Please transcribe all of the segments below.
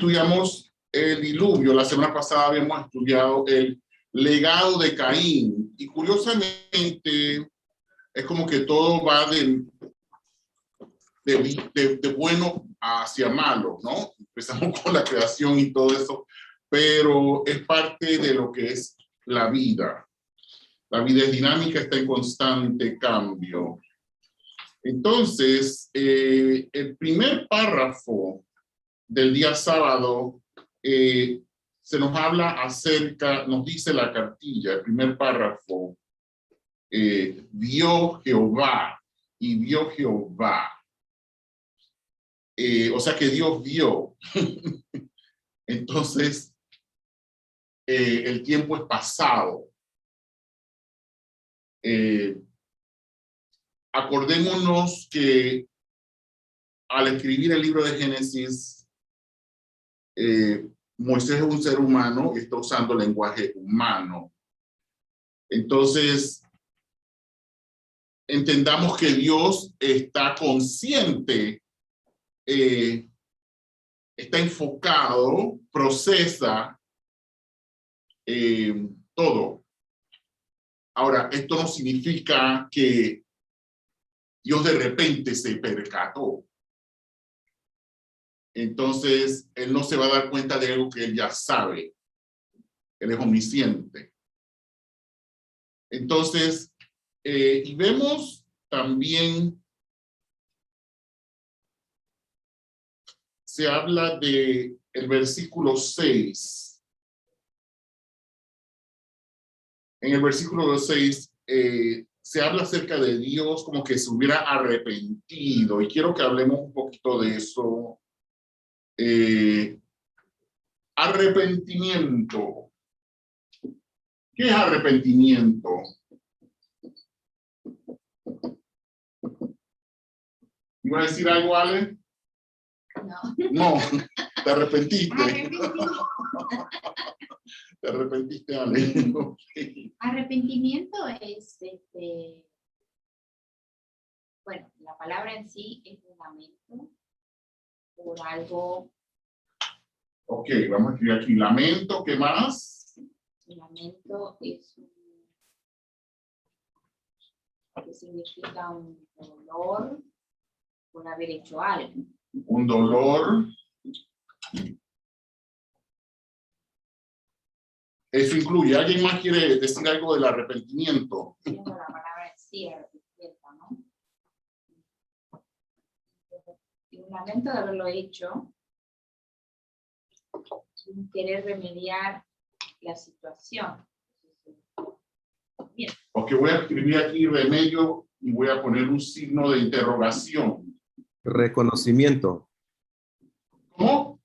estudiamos el diluvio. La semana pasada habíamos estudiado el legado de Caín. Y curiosamente, es como que todo va de bueno hacia malo, ¿no? Empezamos con la creación y todo eso, pero es parte de lo que es la vida. La vida es dinámica, está en constante cambio. Entonces, el primer párrafo del día sábado se nos habla acerca, nos dice la cartilla, el primer párrafo, vio Jehová y vio Jehová. O sea que Dios vio. Entonces, el tiempo es pasado. Acordémonos que al escribir el libro de Génesis, Moisés es un ser humano y está usando lenguaje humano. Entonces, entendamos que Dios está consciente, está enfocado, procesa todo. Ahora, esto no significa que Dios de repente se percató. Entonces, Él no se va a dar cuenta de algo que Él ya sabe. Él es omnisciente. Entonces, y vemos también, se habla de el versículo 6. En el versículo 6 se habla acerca de Dios como que se hubiera arrepentido. Y quiero que hablemos un poquito de eso. Arrepentimiento. ¿Qué es arrepentimiento? ¿Iba a decir algo, Ale? No. No, te arrepentiste. Te arrepentiste, Ale. Okay. Arrepentimiento es, bueno, la palabra en sí es un lamento por algo. Ok, vamos a escribir aquí. Lamento, ¿qué más? Lamento es que significa un dolor por haber hecho algo. Un dolor. Eso incluye. ¿Alguien más quiere decir algo del arrepentimiento? Siendo la palabra en sí, arrepentimiento, ¿no? Y un lamento de haberlo hecho, sin querer remediar la situación. Bien. Ok, voy a escribir aquí remedio y voy a poner un signo de interrogación. Reconocimiento. ¿Cómo?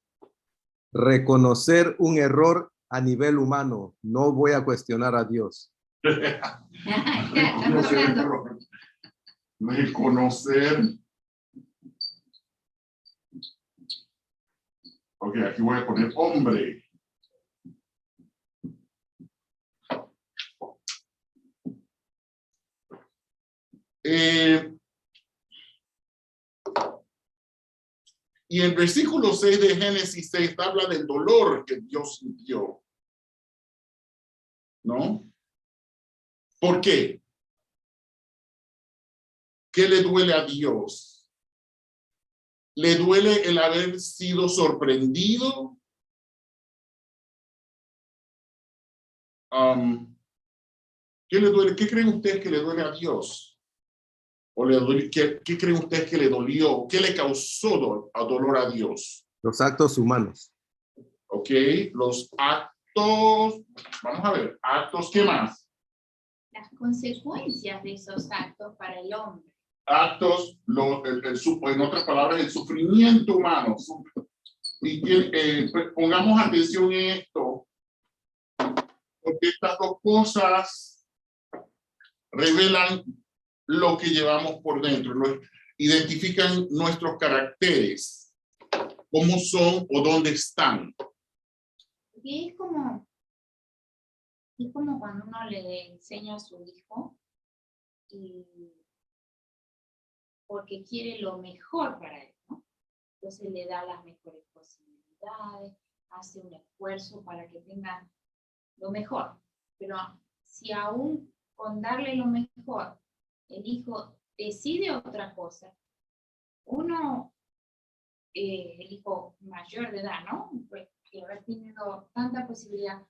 Reconocer un error a nivel humano. No voy a cuestionar a Dios. Reconocer. Ok, aquí voy a poner hombre. Y el versículo 6 de Génesis 6 habla del dolor que Dios sintió. ¿No? ¿Por qué? ¿Qué le duele a Dios? ¿Le duele el haber sido sorprendido? ¿Qué le duele? ¿Qué creen ustedes que le duele a Dios? ¿O le duele, qué creen ustedes que le dolió? ¿Qué le causó dolor a Dios? Los actos humanos. Ok, los actos, vamos a ver, actos, ¿qué más? Las consecuencias de esos actos para el hombre. Actos, en otras palabras, el sufrimiento humano. Y pongamos atención en esto, porque estas dos cosas revelan lo que llevamos por dentro, identifican nuestros caracteres, cómo son o dónde están. Y es como cuando uno le enseña a su hijo porque quiere lo mejor para él, ¿no? Entonces le da las mejores posibilidades, actividades, hace un esfuerzo para que tengan lo mejor. Pero si aún con darle lo mejor, el hijo decide otra cosa, uno, el hijo mayor de edad, ¿no? Pues, que haber tenido tanta posibilidad,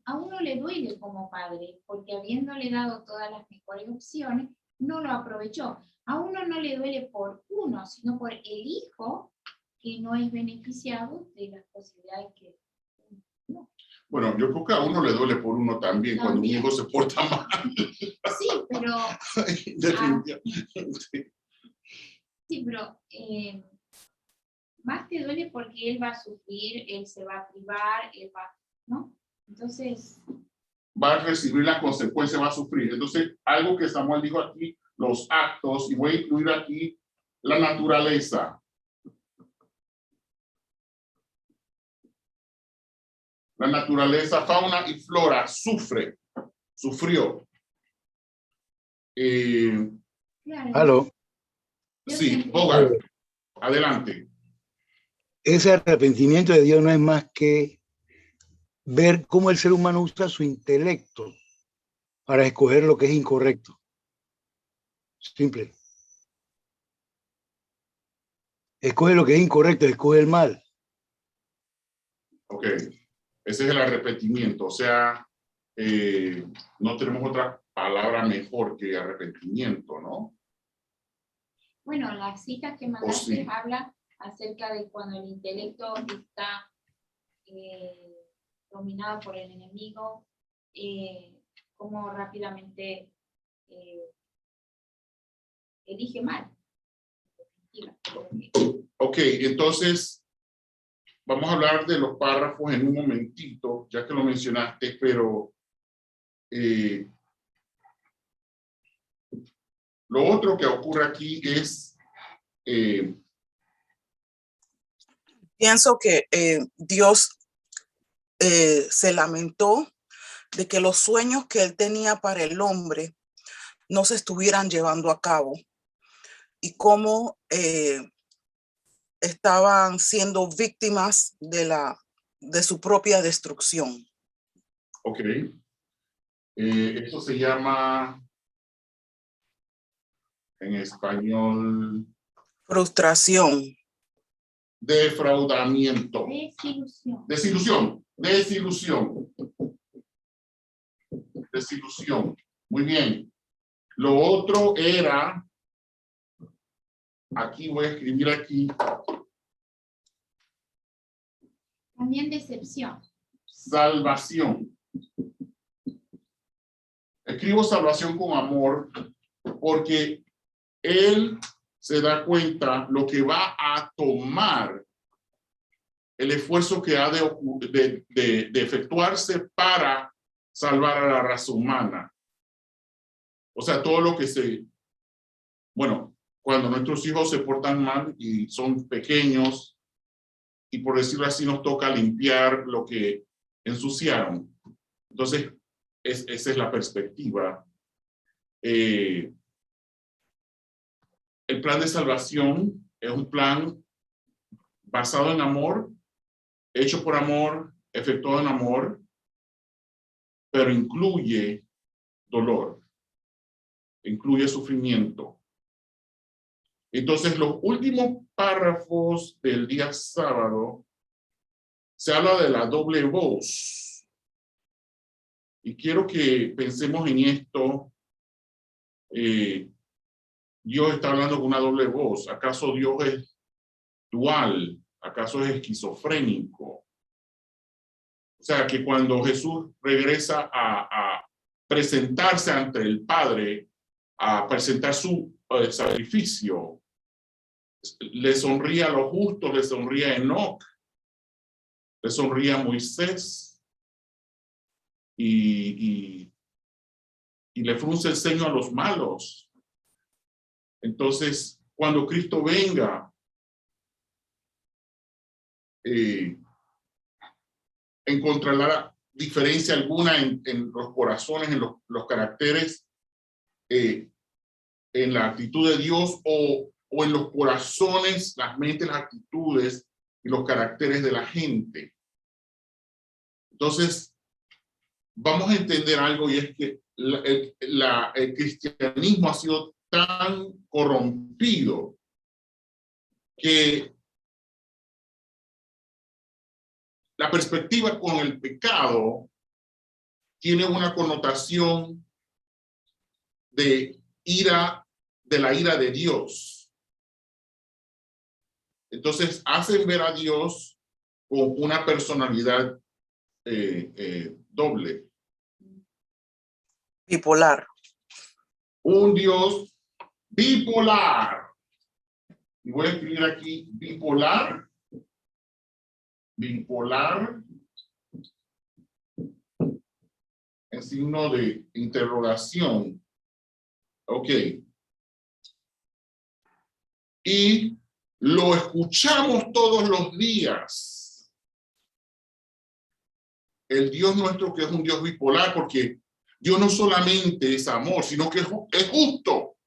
a uno le duele como padre, porque habiéndole dado todas las mejores opciones, no lo aprovechó. A uno no le duele por uno, sino por el hijo que no es beneficiado de las posibilidades que no. Bueno, yo creo que a uno le duele por uno también cuando un hijo se porta mal. Sí, pero... Definitivamente. Sí, pero más te duele porque él va a sufrir, él se va a privar, él va, ¿no? Entonces... Va a recibir las consecuencias, va a sufrir. Entonces, algo que Samuel dijo aquí, los actos, y voy a incluir aquí la naturaleza. La naturaleza, fauna y flora sufrió. Claro, Aló. Sí, Bogart, adelante. Ese arrepentimiento de Dios no es más que ver cómo el ser humano usa su intelecto para escoger lo que es incorrecto. Simple. Escoge lo que es incorrecto, escoge el mal. Ok, ese es el arrepentimiento, o sea, no tenemos otra palabra mejor que arrepentimiento, ¿no? bueno, las citas que mandaste sí. habla acerca de cuando el intelecto está dominado por el enemigo, cómo rápidamente elige mal. Ok, entonces vamos a hablar de los párrafos en un momentito, ya que lo mencionaste, pero lo otro que ocurre aquí es... Pienso que Dios se lamentó de que los sueños que él tenía para el hombre no se estuvieran llevando a cabo y cómo estaban siendo víctimas de su propia destrucción. Ok, eso se llama en español Frustración. defraudamiento. Desilusión. Desilusión. Muy bien. Lo otro era, aquí voy a escribir aquí, También decepción. salvación. Escribo salvación con amor porque él se da cuenta lo que va a tomar el esfuerzo que ha de efectuarse para salvar a la raza humana. O sea, todo lo que bueno, cuando nuestros hijos se portan mal y son pequeños, y por decirlo así, nos toca limpiar lo que ensuciaron. Entonces, esa es la perspectiva. El plan de salvación es un plan basado en amor, hecho por amor, efectuado en amor, pero incluye dolor, incluye sufrimiento. Entonces, los últimos párrafos del día sábado se habla de la doble voz. Y quiero que pensemos en esto. Dios está hablando con una doble voz. ¿Acaso Dios es dual? ¿Acaso es esquizofrénico? O sea, que cuando Jesús regresa a presentarse ante el Padre, a presentar su sacrificio, le sonríe a los justos, le sonríe a Enoc, le sonríe a Moisés y le frunce el ceño a los malos. Entonces, cuando Cristo venga, encontrará diferencia alguna en los corazones, en los caracteres, en la actitud de Dios o en los corazones, las mentes, las actitudes y los caracteres de la gente. Entonces, vamos a entender algo, y es que el cristianismo ha sido tan corrompido que la perspectiva con el pecado tiene una connotación de ira, de la ira de Dios. Entonces hacen ver a Dios con una personalidad doble. Bipolar. Un Dios bipolar. Y voy a escribir aquí bipolar. Bipolar. En signo de interrogación. Ok. Y lo escuchamos todos los días. El Dios nuestro, que es un Dios bipolar, porque Dios no solamente es amor, sino que es justo.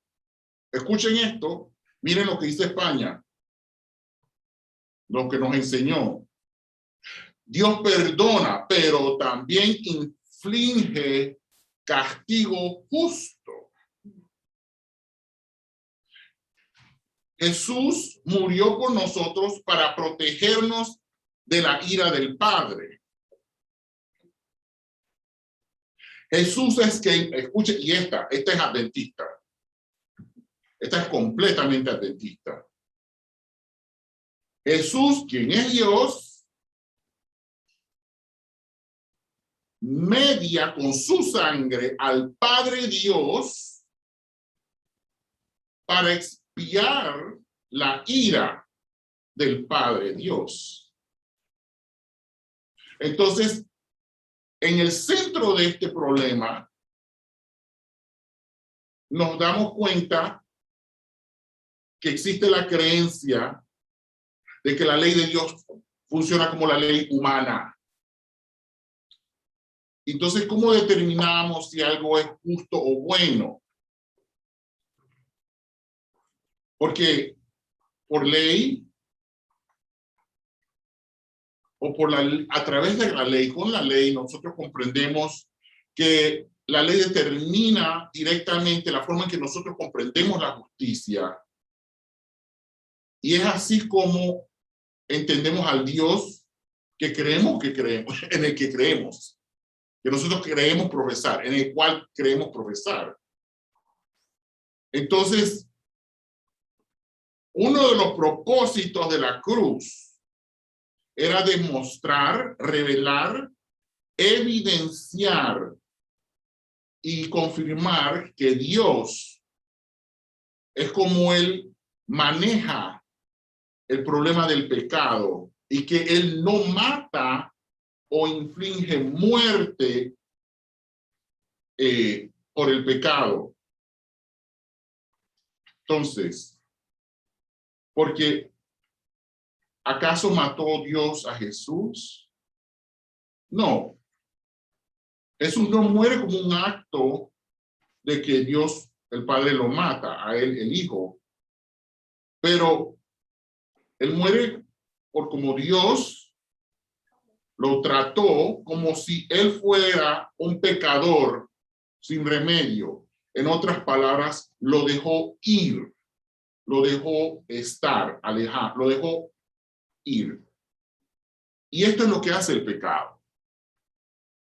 Escuchen esto. Miren lo que dice España. Lo que nos enseñó. Dios perdona, pero también inflige castigo justo. Jesús murió por nosotros para protegernos de la ira del Padre. Jesús es quien, escuche, y esta es adventista. Esta es completamente adventista. Jesús, quien es Dios, media con su sangre al Padre Dios para expiar la ira del Padre Dios. Entonces, en el centro de este problema, nos damos cuenta que existe la creencia de que la ley de Dios funciona como la ley humana. Entonces, ¿cómo determinamos si algo es justo o bueno? Porque por ley o a través de la ley, con la ley, nosotros comprendemos que la ley determina directamente la forma en que nosotros comprendemos la justicia. Y es así como entendemos al Dios que creemos, en el que creemos, que nosotros creemos profesar, en el cual creemos profesar. Entonces, uno de los propósitos de la cruz era demostrar, revelar, evidenciar y confirmar que Dios es como Él maneja el problema del pecado y que Él no mata o inflige muerte por el pecado. Entonces, porque ¿acaso mató Dios a Jesús? No. Jesús no muere como un acto de que Dios, el Padre, lo mata a él, el Hijo. Pero él muere por como Dios lo trató, como si él fuera un pecador sin remedio. En otras palabras, lo dejó ir, lo dejó estar, alejar, lo dejó ir. Y esto es lo que hace el pecado.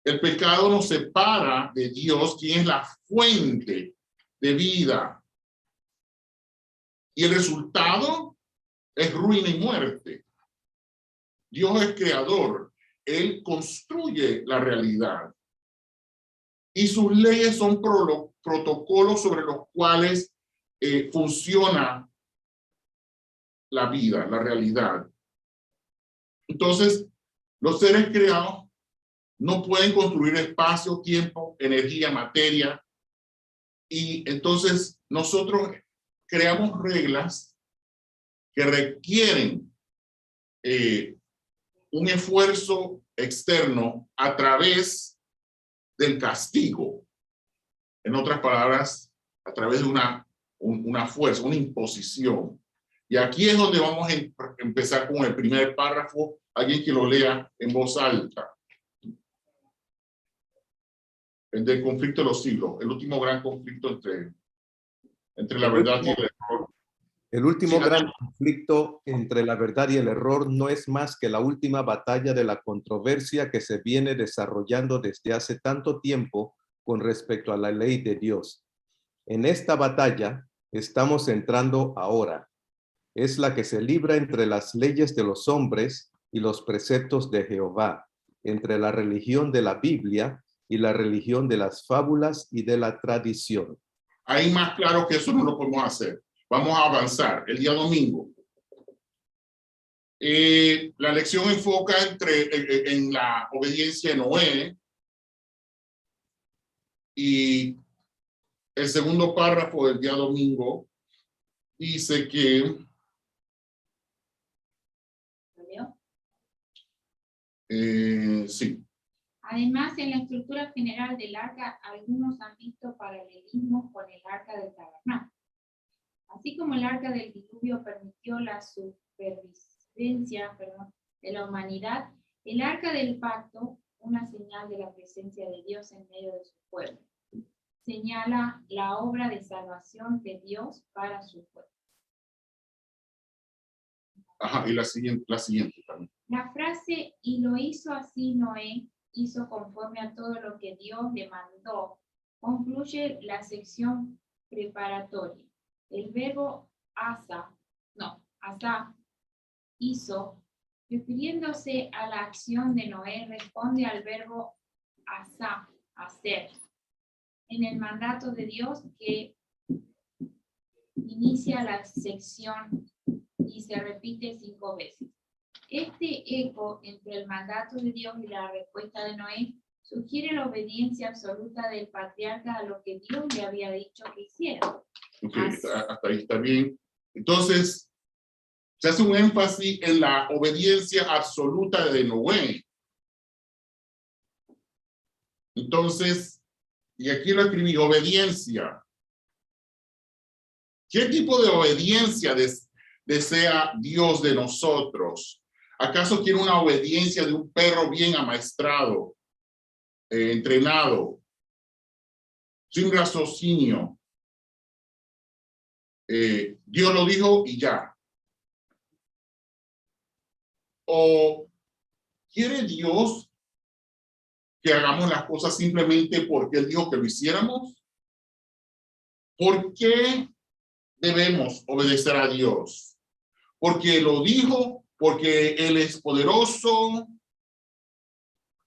El pecado nos separa de Dios, quien es la fuente de vida. Y el resultado es ruina y muerte. Dios es creador. Él construye la realidad. Y sus leyes son protocolos sobre los cuales funciona la vida, la realidad. Entonces, los seres creados no pueden construir espacio, tiempo, energía, materia. Y entonces nosotros creamos reglas que requieren un esfuerzo externo a través del castigo. En otras palabras, a través de una fuerza, una imposición. Y aquí es donde vamos a empezar con el primer párrafo. Alguien que lo lea en voz alta. El del conflicto de los siglos, el último gran conflicto entre la verdad y el error. El último Sí, gran adelante. conflicto entre la verdad y el error no es más que la última batalla de la controversia que se viene desarrollando desde hace tanto tiempo con respecto a la ley de Dios. En esta batalla estamos entrando ahora. Es la que se libra entre las leyes de los hombres y los preceptos de Jehová, entre la religión de la Biblia y la religión de las fábulas y de la tradición. Ahí más claro que eso no lo podemos hacer. Vamos a avanzar. El día domingo. La lección enfoca en la obediencia de Noé. Y el segundo párrafo del día domingo dice que sí. Además, en la estructura general del arca, algunos han visto paralelismos con el arca del tabernáculo. Así como el arca del diluvio permitió la supervivencia de la humanidad, el arca del pacto, una señal de la presencia de Dios en medio de su pueblo, señala la obra de salvación de Dios para su pueblo. Ajá, y la siguiente también. La frase, y lo hizo así Noé, hizo conforme a todo lo que Dios le mandó, concluye la sección preparatoria. El verbo asa, hizo, refiriéndose a la acción de Noé, responde al verbo asa, hacer, en el mandato de Dios que inicia la sección y se repite 5 veces. Este eco entre el mandato de Dios y la respuesta de Noé sugiere la obediencia absoluta del patriarca a lo que Dios le había dicho que hiciera. Okay, hasta ahí está bien. Entonces, se hace un énfasis en la obediencia absoluta de Noé. Entonces, y aquí lo escribí, obediencia. ¿Qué tipo de obediencia desea Dios de nosotros? ¿Acaso quiere una obediencia de un perro bien amaestrado, entrenado, sin raciocinio? Dios lo dijo y ya. ¿O quiere Dios que hagamos las cosas simplemente porque Él dijo que lo hiciéramos? ¿Por qué debemos obedecer a Dios? Porque lo dijo, porque Él es poderoso,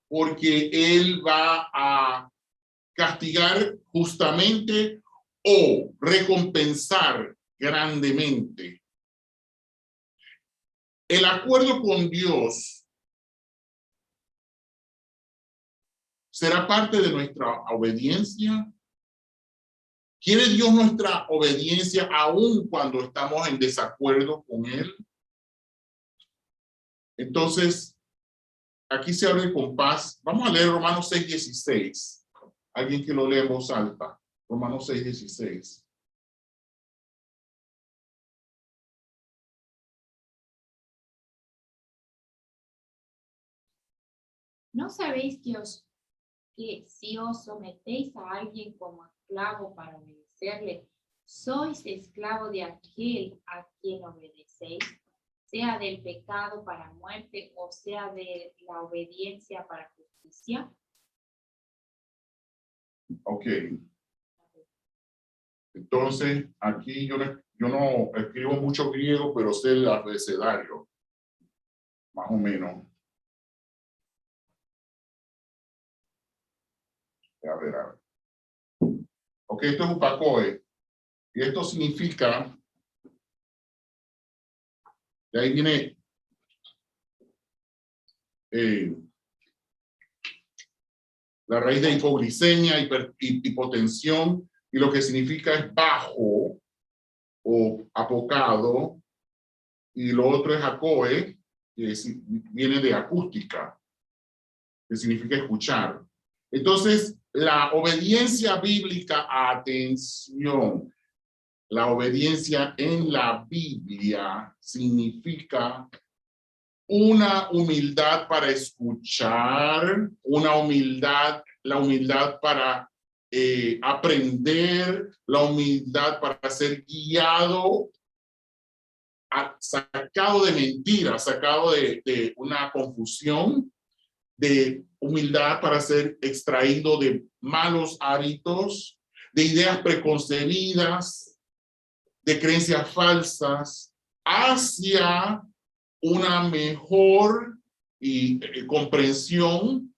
porque Él va a castigar justamente o recompensar grandemente. El acuerdo con Dios será parte de nuestra obediencia. ¿Quiere Dios nuestra obediencia aun cuando estamos en desacuerdo con Él? Entonces, aquí se abre el compás. Vamos a leer Romanos 6:16. Alguien que lo lea en voz alta. Romanos 6:16. ¿No sabéis que si os sometéis a alguien como esclavo para obedecerle, sois esclavo de aquel a quien obedecéis, sea del pecado para muerte o sea de la obediencia para justicia? Ok. Entonces, aquí yo no escribo mucho griego, pero sé el abecedario. Más o menos. A ver. Ok, esto es upacoe. Y esto significa, de ahí viene la raíz de hipoglicemia, hipotensión, y lo que significa es bajo o apocado, y lo otro es acoe, que viene de acústica, que significa escuchar. Entonces, la obediencia bíblica, atención, La obediencia en la Biblia significa una humildad para escuchar, la humildad para aprender, la humildad para ser guiado, sacado de mentiras, sacado de una confusión, de humildad para ser extraído de malos hábitos, de ideas preconcebidas, de creencias falsas, hacia una mejor comprensión,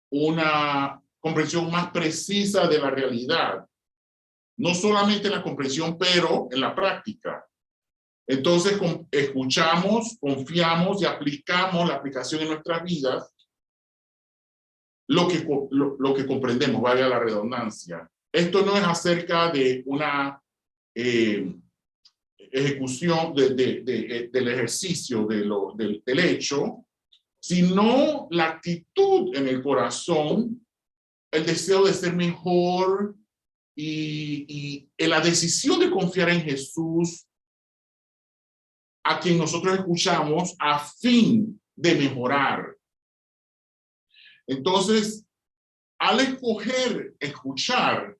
una comprensión más precisa de la realidad. No solamente en la comprensión, pero en la práctica. Entonces, escuchamos, confiamos y aplicamos la aplicación en nuestras vidas, lo que comprendemos, vaya la redundancia. Esto no es acerca de una ejecución del ejercicio del hecho, sino la actitud en el corazón, el deseo de ser mejor y la decisión de confiar en Jesús, a quien nosotros escuchamos a fin de mejorar. Entonces, al escuchar,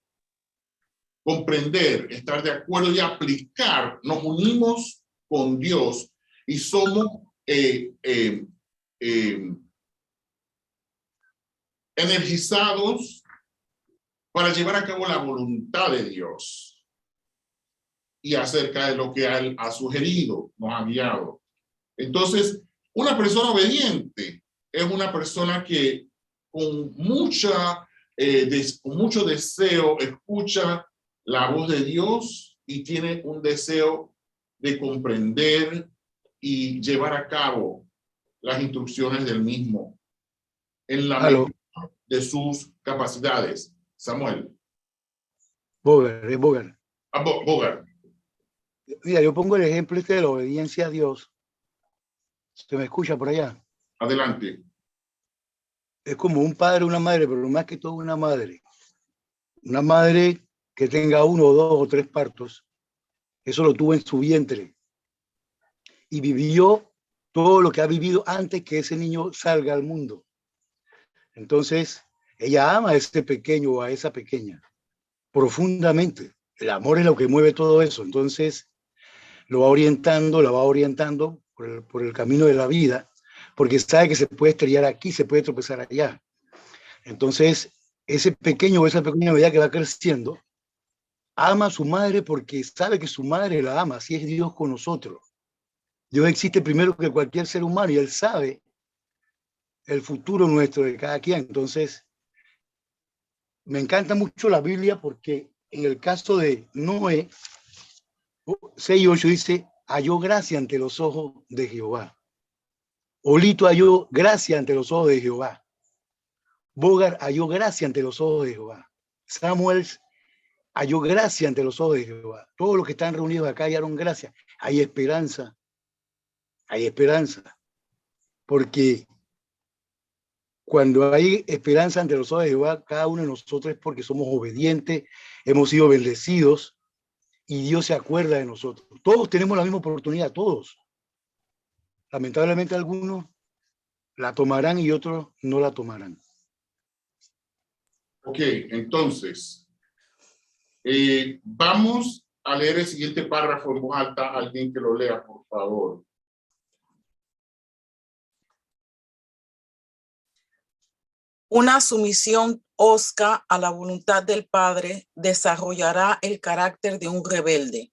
comprender, estar de acuerdo y aplicar, nos unimos con Dios y somos energizados para llevar a cabo la voluntad de Dios y acerca de lo que Él ha sugerido, nos ha guiado. Entonces, una persona obediente es una persona que con mucho deseo escucha la voz de Dios y tiene un deseo de comprender y llevar a cabo las instrucciones del mismo en la medida de sus capacidades. Samuel. Bogart. Bogart. Mira, yo pongo el ejemplo de la obediencia a Dios. ¿Se me escucha por allá? Adelante. Es como un padre o una madre, pero más que todo una madre. Una madre que tenga 1, 2 o 3 partos, eso lo tuvo en su vientre. Y vivió todo lo que ha vivido antes que ese niño salga al mundo. Entonces, ella ama a ese pequeño o a esa pequeña profundamente. El amor es lo que mueve todo eso. Entonces, la va orientando por el camino de la vida, porque sabe que se puede estrellar aquí, se puede tropezar allá. Entonces, ese pequeño o esa pequeña medida que va creciendo, ama a su madre porque sabe que su madre la ama, así es Dios con nosotros. Dios existe primero que cualquier ser humano y Él sabe el futuro nuestro de cada quien. Entonces, me encanta mucho la Biblia porque en el caso de Noé, 6:8 dice, halló gracia ante los ojos de Jehová. Olito halló gracia ante los ojos de Jehová. Bogart halló gracia ante los ojos de Jehová. Samuel halló gracia ante los ojos de Jehová. Todos los que están reunidos acá hallaron gracia. Hay esperanza. Hay esperanza. Porque cuando hay esperanza ante los ojos de Jehová, cada uno de nosotros es porque somos obedientes, hemos sido bendecidos y Dios se acuerda de nosotros. Todos tenemos la misma oportunidad, todos. Lamentablemente algunos la tomarán y otros no la tomarán. Ok, entonces, vamos a leer el siguiente párrafo en voz alta. Alguien que lo lea, por favor. Una sumisión hosca a la voluntad del Padre desarrollará el carácter de un rebelde.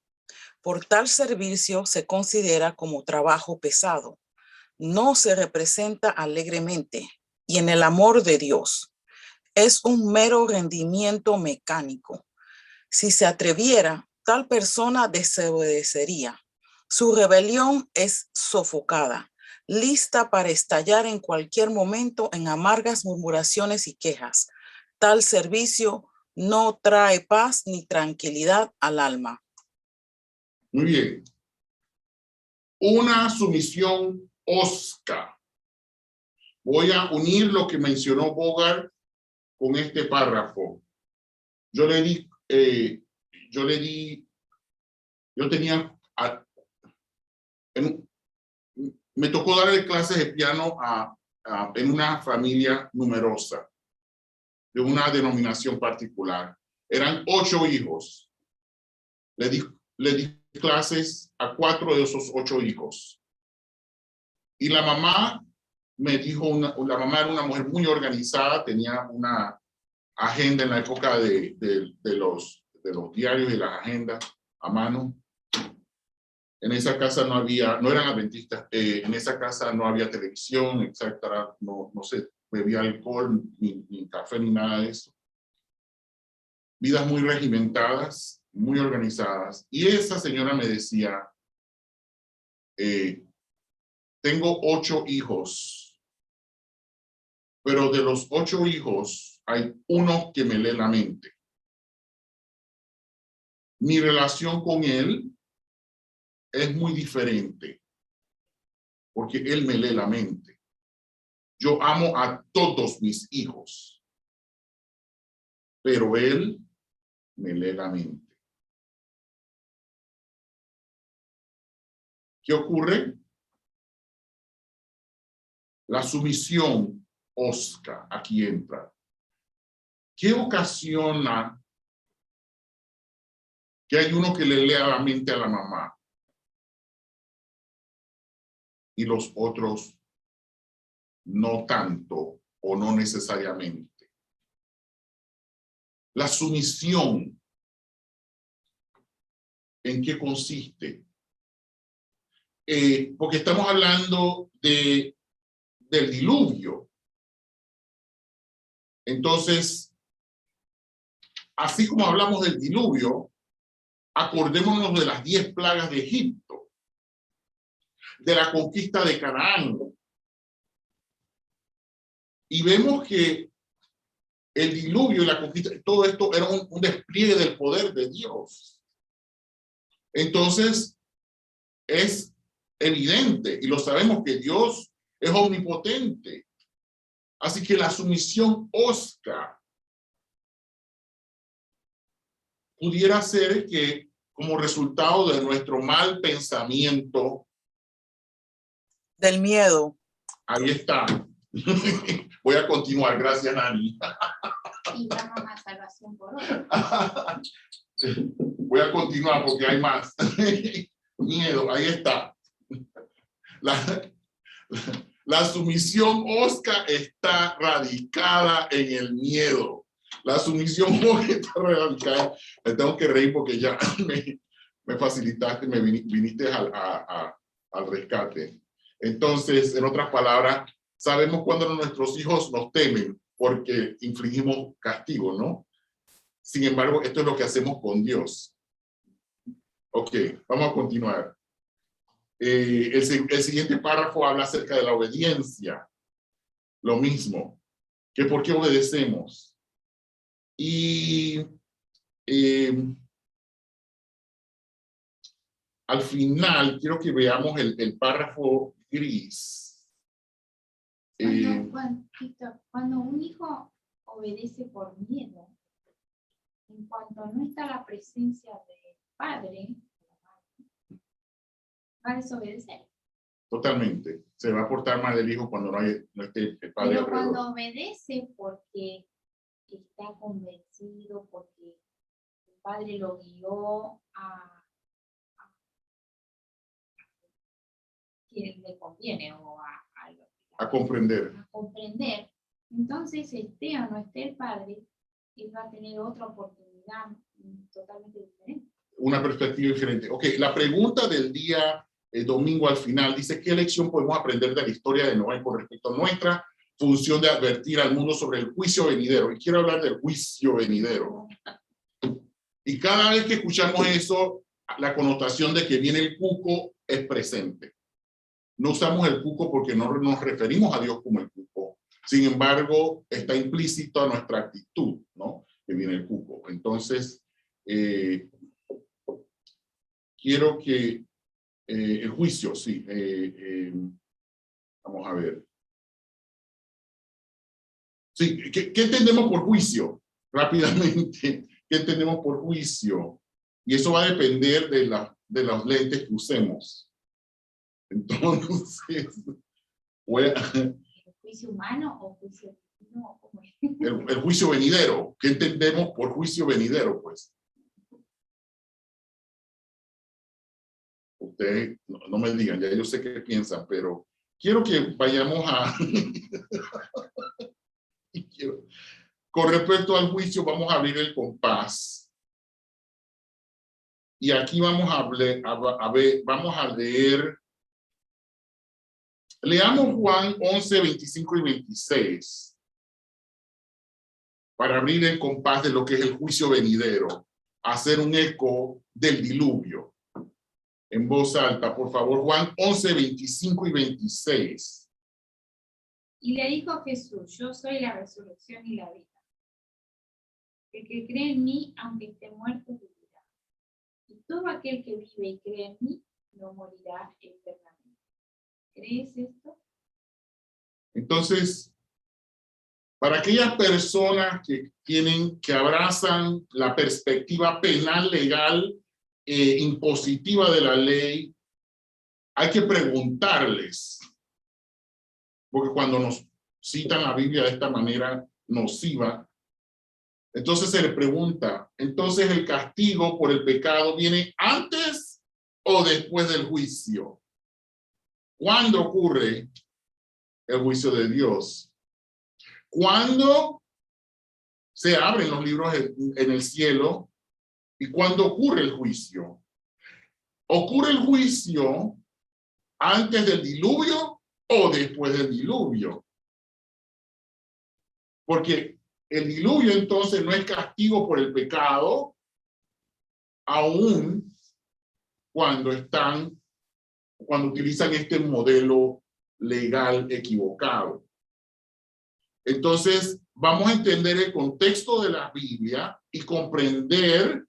Por tal servicio se considera como trabajo pesado. No se representa alegremente y en el amor de Dios. Es un mero rendimiento mecánico. Si se atreviera, tal persona desobedecería. Su rebelión es sofocada, lista para estallar en cualquier momento en amargas murmuraciones y quejas. Tal servicio no trae paz ni tranquilidad al alma. Muy bien. Una sumisión hosca. Voy a unir lo que mencionó Bogart con este párrafo. Yo le di Yo tenía, me tocó darle clases de piano en una familia numerosa, de una denominación particular. Eran 8 hijos. Le di clases a 4 de esos 8 hijos. Y la mamá me dijo, la mamá era una mujer muy organizada, tenía una agenda en la época de los diarios y las agendas a mano. En esa casa no eran adventistas, en esa casa no había televisión, etcétera, no se bebía alcohol, ni café, ni nada de eso. Vidas muy regimentadas, muy organizadas. Y esa señora me decía, tengo 8 hijos, pero de los 8 hijos hay uno que me lee la mente. Mi relación con él es muy diferente, porque él me lee la mente. Yo amo a todos mis hijos, pero él me lee la mente. ¿Qué ocurre? La sumisión, Oscar, aquí entra. ¿Qué ocasiona que hay uno que le lea la mente a la mamá y los otros no tanto o no necesariamente? La sumisión, ¿en qué consiste? Porque estamos hablando del diluvio. Entonces, así como hablamos del diluvio, acordémonos de las 10 plagas de Egipto, de la conquista de Canaán. Y vemos que el diluvio y la conquista, todo esto era un despliegue del poder de Dios. Entonces, es evidente, y lo sabemos, que Dios es omnipotente. Así que la sumisión, Oscar, pudiera ser que como resultado de nuestro mal pensamiento. Del miedo. Ahí está. Voy a continuar, gracias, Nani. Y llaman a salvación por otro. Voy a continuar porque hay más. Miedo, ahí está. La sumisión, Oscar, está radicada en el miedo. La sumisión, Oscar, está radicada. Me tengo que reír porque ya me facilitaste, me viniste al rescate. Entonces, en otras palabras, sabemos cuando nuestros hijos nos temen porque infligimos castigo, ¿no? Sin embargo, esto es lo que hacemos con Dios. Ok, vamos a continuar. El siguiente párrafo habla acerca de la obediencia. Lo mismo, que por qué obedecemos. Y al final quiero que veamos el párrafo gris. Cuando un hijo obedece por miedo, en cuanto no está la presencia del padre, va a desobedecer. Totalmente. Se va a portar mal el hijo cuando no esté el padre Pero alrededor. cuando obedece porque está convencido, porque el padre lo guió a que le conviene o A comprender. A comprender. Entonces, esté o no esté el padre, él va a tener otra oportunidad totalmente diferente. Una perspectiva diferente. Ok, la pregunta del día domingo al final dice: ¿qué lección podemos aprender de la historia de Noé con respecto a nuestra función de advertir al mundo sobre el juicio venidero? Y quiero hablar del juicio venidero. Y cada vez que escuchamos eso, la connotación de que viene el cuco es presente. No usamos el cuco porque no nos referimos a Dios como el cuco. Sin embargo, está implícito a nuestra actitud, ¿no? Que viene el cuco. Entonces, quiero que el juicio, sí. Vamos a ver. Sí, ¿qué entendemos por juicio? Rápidamente, ¿qué entendemos por juicio? Y eso va a depender de de los lentes que usemos. Entonces, ¿El juicio humano o juicio divino? ¿Cómo es? el juicio venidero. ¿Qué entendemos por juicio venidero? Pues ustedes no me digan, ya yo sé qué piensan, pero quiero que vayamos a... Con respecto al juicio, vamos a abrir el compás. Y aquí vamos vamos a leer. Leamos Juan 11, 25 y 26. Para abrir el compás de lo que es el juicio venidero. Hacer un eco del diluvio. En voz alta, por favor. Juan 11, 25 y 26. Y le dijo Jesús, yo soy la resurrección y la vida. El que cree en mí, aunque esté muerto, vivirá. Y todo aquel que vive y cree en mí, no morirá eternamente. ¿Crees esto? Entonces, para aquellas personas que abrazan la perspectiva penal legal impositiva de la ley, hay que preguntarles, porque cuando nos citan la Biblia de esta manera nociva, entonces se le pregunta, entonces el castigo por el pecado viene antes o después del juicio. ¿Cuándo ocurre el juicio de Dios? ¿Cuándo se abren los libros en el cielo? ¿Y cuándo ocurre el juicio? ¿Ocurre el juicio antes del diluvio o después del diluvio? Porque el diluvio entonces no es castigo por el pecado, aún cuando utilizan este modelo legal equivocado. Entonces, vamos a entender el contexto de la Biblia y comprender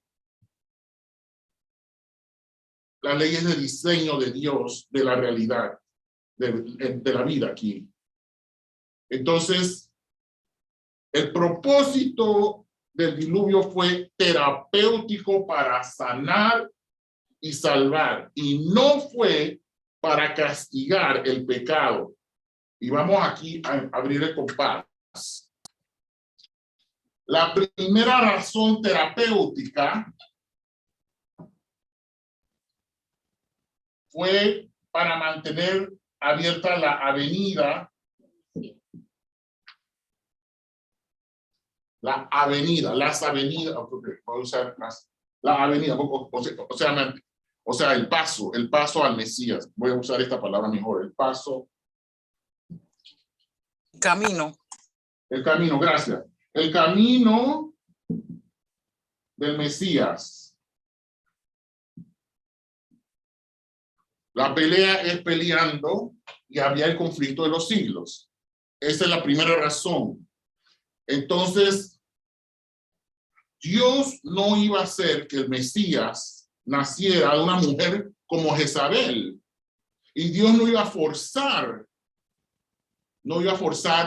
las leyes de diseño de Dios, de la realidad, de la vida aquí. Entonces, el propósito del diluvio fue terapéutico para sanar y salvar, y no fue para castigar el pecado. Y vamos aquí a abrir el compás. La primera razón terapéutica fue para mantener abierta la avenida. Las avenidas, voy a usar la avenida, o sea, el paso al Mesías. Voy a usar esta palabra mejor, el paso. Camino. El camino, gracias. El camino del Mesías. La pelea es peleando y había el conflicto de los siglos. Esa es la primera razón. Entonces, Dios no iba a hacer que el Mesías naciera de una mujer como Jezabel. Y Dios no iba a forzar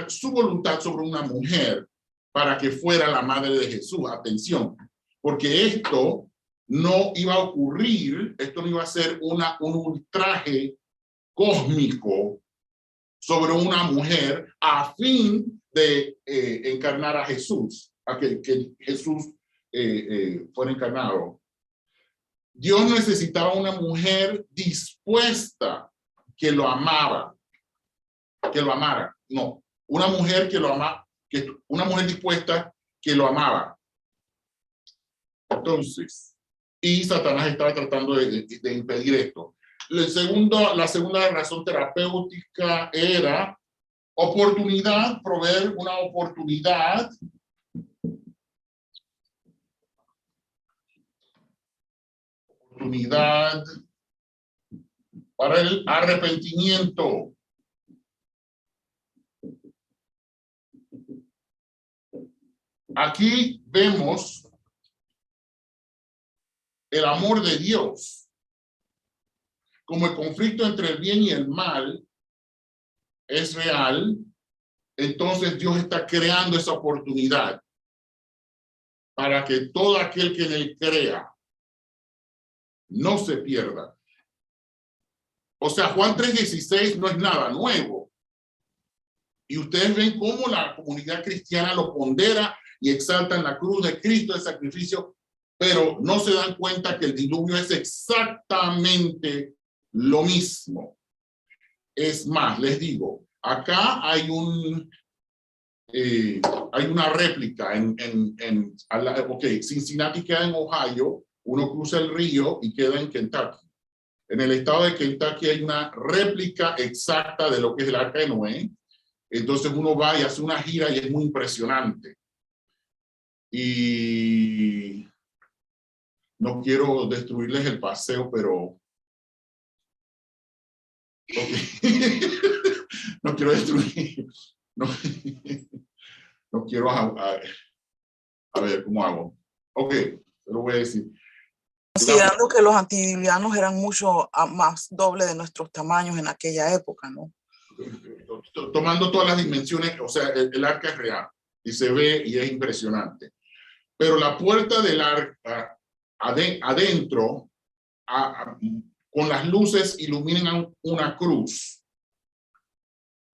su voluntad sobre una mujer para que fuera la madre de Jesús. Atención, porque esto no iba a ocurrir, esto no iba a ser un ultraje cósmico sobre una mujer a fin de encarnar a Jesús, a que Jesús fuera encarnado. Dios necesitaba una mujer dispuesta, que lo amara, que lo amara. No, una mujer que lo ama, una mujer dispuesta que lo amaba. Entonces, y Satanás estaba tratando de impedir esto. La segunda razón terapéutica era oportunidad, proveer una oportunidad para el arrepentimiento. Aquí vemos el amor de Dios. Como el conflicto entre el bien y el mal es real, entonces Dios está creando esa oportunidad para que todo aquel que en él crea no se pierda. O sea, Juan 3:16 no es nada nuevo. Y ustedes ven cómo la comunidad cristiana lo pondera y exalta en la cruz de Cristo el sacrificio, pero no se dan cuenta que el diluvio es exactamente lo mismo. Es más, les digo, acá hay hay una réplica ok, Cincinnati queda en Ohio, uno cruza el río y queda en Kentucky. En el estado de Kentucky hay una réplica exacta de lo que es el Arca de Noé. Entonces uno va y hace una gira y es muy impresionante. Y no quiero destruirles el paseo, pero okay. No quiero destruir. No quiero a ver cómo hago. Ok, te lo voy a decir. Considerando que los antidiluvianos eran mucho más doble de nuestros tamaños en aquella época, ¿no? Tomando todas las dimensiones, o sea, el arca es real y se ve y es impresionante. Pero la puerta del arca adentro, con las luces iluminan una cruz,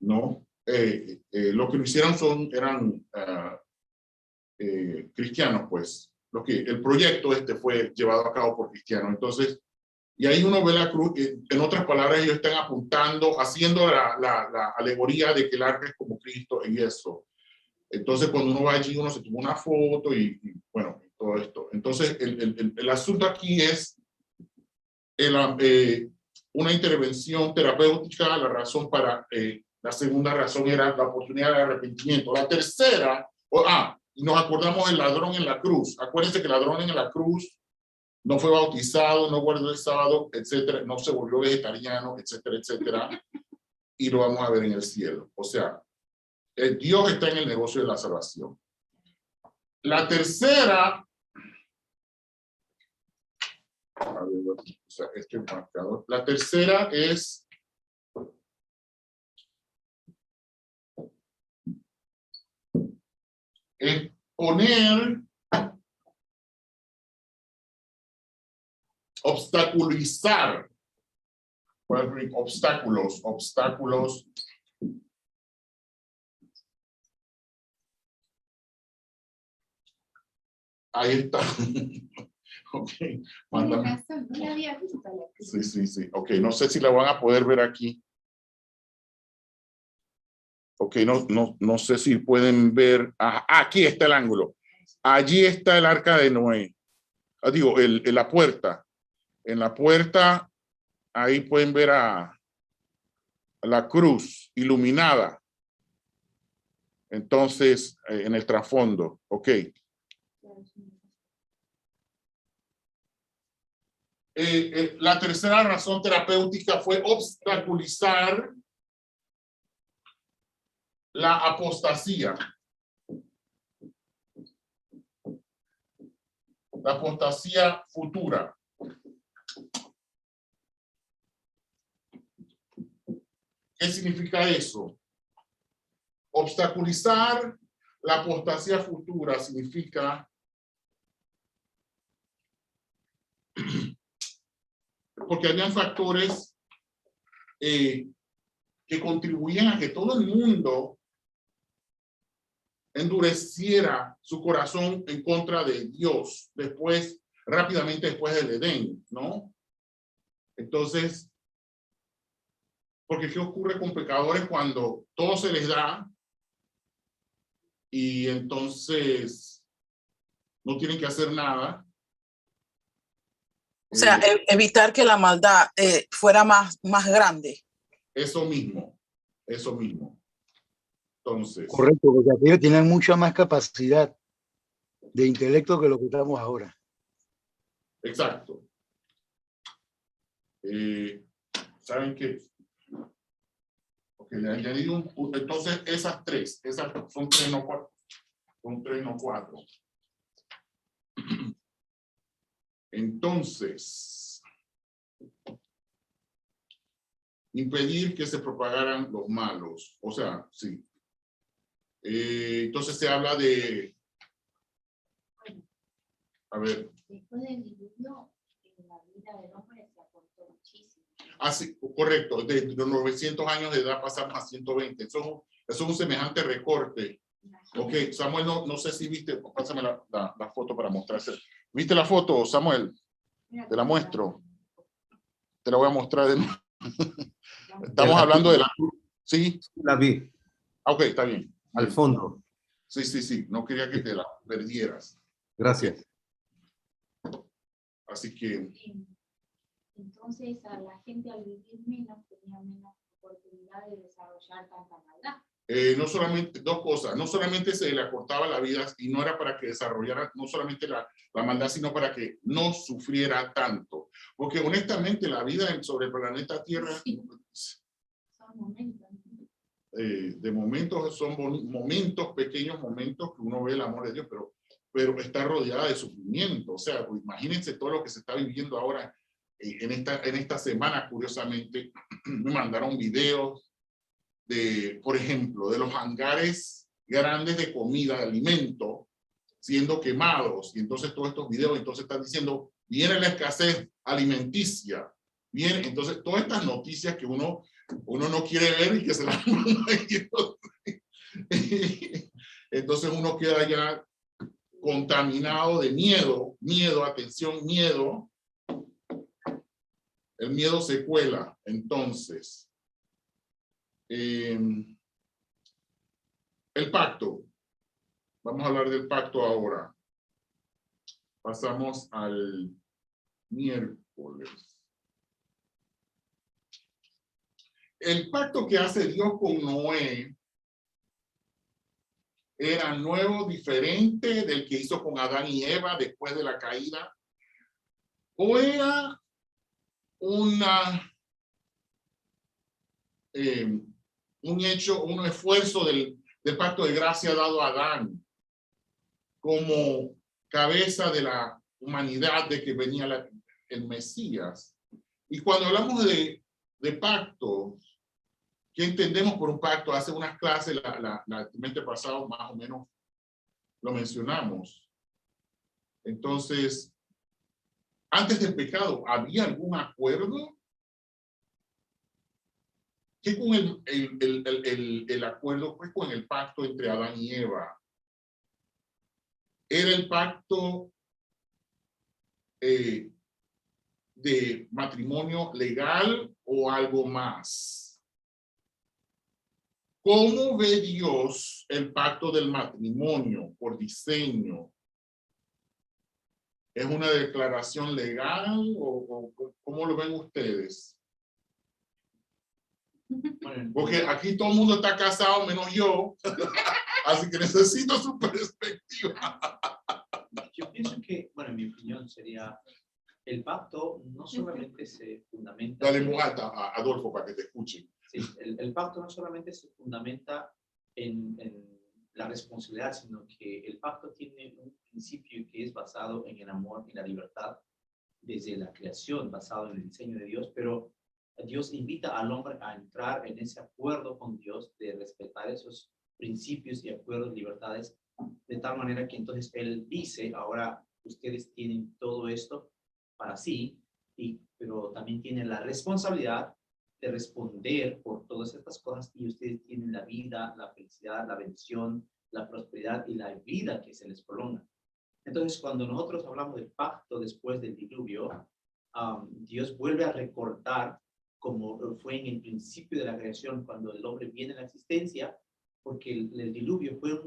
¿no? Lo que lo hicieron eran cristianos, pues. El proyecto fue llevado a cabo por cristianos. Entonces, y ahí uno ve la cruz, en otras palabras, ellos están apuntando, haciendo la alegoría de que el arca es como Cristo y eso. Entonces, cuando uno va allí, uno se toma una foto y bueno, todo esto. Entonces, el asunto aquí es una intervención terapéutica. La razón la segunda razón era la oportunidad de arrepentimiento. La tercera, y nos acordamos del ladrón en la cruz. Acuérdense que el ladrón en la cruz no fue bautizado, no guardó el sábado, etcétera, no se volvió vegetariano, etcétera, etcétera. Y lo vamos a ver en el cielo. O sea, Dios está en el negocio de la salvación. La tercera, a ver, o sea, marcador. La tercera es poner, obstaculizar, obstáculos. Ahí está. Ok. Mándame. No la había visto. Sí. Ok, no sé si la van a poder ver aquí. Ok, no sé si pueden ver. Aquí está el ángulo. Allí está el arca de Noé. Digo, la puerta. En la puerta, ahí pueden ver a la cruz iluminada. Entonces, en el trasfondo. Ok. La tercera razón terapéutica fue obstaculizar la apostasía. La apostasía futura. ¿Qué significa eso? Obstaculizar la apostasía futura significa porque habían factores que contribuían a que todo el mundo endureciera su corazón en contra de Dios rápidamente después del Edén, ¿no? Entonces, porque ¿qué ocurre con pecadores cuando todo se les da y entonces no tienen que hacer nada? O sea, evitar que la maldad fuera más grande. Eso mismo. Entonces. Correcto, porque aquellos tienen mucha más capacidad de intelecto que lo que estamos ahora. Exacto. ¿Saben qué? Ok, le añadí entonces esas son tres, no cuatro. Son tres, no cuatro. Entonces, impedir que se propagaran los malos. O sea, sí. Entonces se habla de... A ver. Después del diluvio, en la vida de Así, correcto, de los 900 años de edad pasamos a 120. Eso es un semejante recorte. Ok, Samuel, no sé si viste, pásame la foto para mostrarse. ¿Viste la foto, Samuel? Te la muestro. Te la voy a mostrar de nuevo. Estamos hablando de la... ¿Sí? La vi, Ok, está bien. al fondo. Sí. No quería que te la perdieras. Gracias. Así que... Entonces, a la gente al vivir menos tenía menos oportunidad de desarrollar tanta maldad. No solamente, dos cosas, no solamente se le acortaba la vida y no era para que desarrollara no solamente la maldad, sino para que no sufriera tanto. Porque honestamente la vida sobre el planeta Tierra, Sí. Son momentos. De momentos, son momentos, pequeños momentos que uno ve el amor de Dios, pero está rodeada de sufrimiento. O sea, pues, imagínense todo lo que se está viviendo ahora en esta semana. Curiosamente, me mandaron videos de, por ejemplo, de los hangares grandes de comida, de alimento, siendo quemados. Y entonces todos estos videos entonces están diciendo, viene la escasez alimenticia. Viene, entonces todas estas noticias que uno no quiere ver y que se las entonces uno queda ya contaminado de miedo, atención, miedo. El miedo se cuela, entonces. El pacto. Vamos a hablar del pacto ahora. Pasamos al miércoles. El pacto que hace Dios con Noé era nuevo, diferente del que hizo con Adán y Eva después de la caída. O era un hecho, un esfuerzo del pacto de gracia dado a Adán como cabeza de la humanidad, de que venía el Mesías. Y cuando hablamos de pactos, ¿qué entendemos por un pacto? Hace unas clases, la mente pasado más o menos lo mencionamos. Entonces, antes del pecado, ¿había algún acuerdo? ¿Qué con el acuerdo fue con el pacto entre Adán y Eva? ¿Era el pacto de matrimonio legal o algo más? ¿Cómo ve Dios el pacto del matrimonio por diseño? ¿Es una declaración legal o cómo lo ven ustedes? Porque aquí todo el mundo está casado menos yo, así que necesito su perspectiva. Yo pienso que, bueno, en mi opinión sería, el pacto no solamente se fundamenta... Dale en voz alta a Adolfo para que te escuche. Sí, el pacto no solamente se fundamenta en la responsabilidad, sino que el pacto tiene un principio que es basado en el amor y la libertad desde la creación, basado en el diseño de Dios, pero Dios invita al hombre a entrar en ese acuerdo con Dios de respetar esos principios y acuerdos, libertades, de tal manera que entonces Él dice, ahora ustedes tienen todo esto para sí, pero también tienen la responsabilidad de responder por todas estas cosas y ustedes tienen la vida, la felicidad, la bendición, la prosperidad y la vida que se les prolonga. Entonces, cuando nosotros hablamos del pacto después del diluvio, Dios vuelve a recordar como fue en el principio de la creación, cuando el hombre viene a la existencia, porque el diluvio fue